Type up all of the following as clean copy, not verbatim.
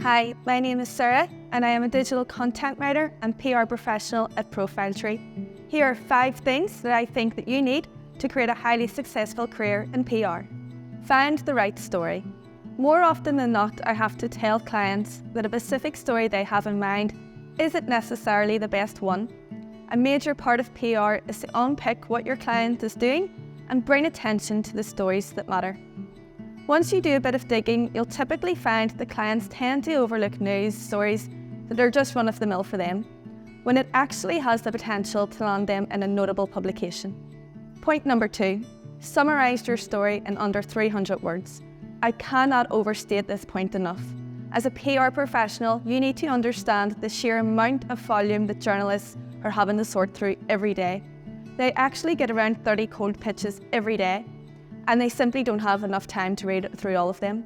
Hi, my name is Sara and I am a digital content writer and PR professional at ProfileTree. Here are 5 things that I think that you need to create a highly successful career in PR. Find the right story. More often than not, I have to tell clients that a specific story they have in mind isn't necessarily the best one. A major part of PR is to unpick what your client is doing and bring attention to the stories that matter. Once you do a bit of digging, you'll typically find that clients tend to overlook news stories that are just run-of-the-mill for them, when it actually has the potential to land them in a notable publication. Point number 2, summarise your story in under 300 words. I cannot overstate this point enough. As a PR professional, you need to understand the sheer amount of volume that journalists are having to sort through every day. They actually get around 30 cold pitches every day, and they simply don't have enough time to read through all of them.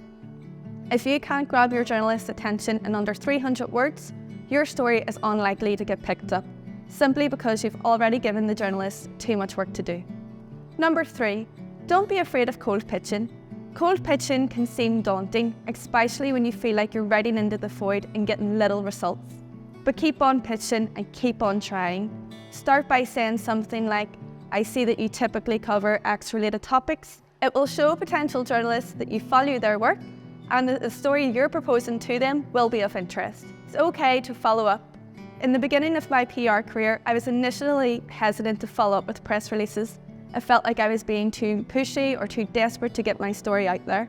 If you can't grab your journalist's attention in under 300 words, your story is unlikely to get picked up, simply because you've already given the journalist too much work to do. Number 3, don't be afraid of cold pitching. Cold pitching can seem daunting, especially when you feel like you're riding into the void and getting little results. But keep on pitching and keep on trying. Start by saying something like, I see that you typically cover X-related topics. It will show potential journalists that you value their work and that the story you're proposing to them will be of interest. It's okay to follow up. In the beginning of my PR career, I was initially hesitant to follow up with press releases. I felt like I was being too pushy or too desperate to get my story out there.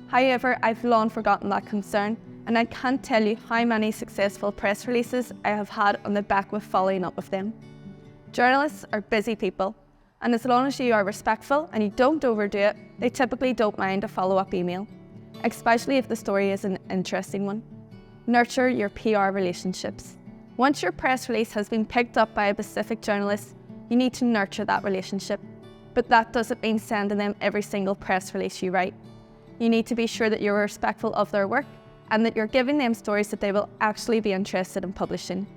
However, I've long forgotten that concern, and I can't tell you how many successful press releases I have had on the back with following up with them. Journalists are busy people, and as long as you are respectful and you don't overdo it, they typically don't mind a follow-up email, especially if the story is an interesting one. Nurture your PR relationships. Once your press release has been picked up by a specific journalist, you need to nurture that relationship. But that doesn't mean sending them every single press release you write. You need to be sure that you're respectful of their work and that you're giving them stories that they will actually be interested in publishing.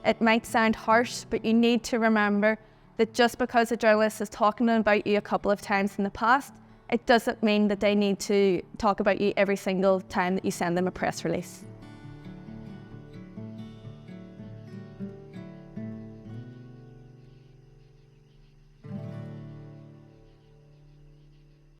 It might sound harsh, but you need to remember that just because a journalist is talking about you a couple of times in the past, it doesn't mean that they need to talk about you every single time that you send them a press release.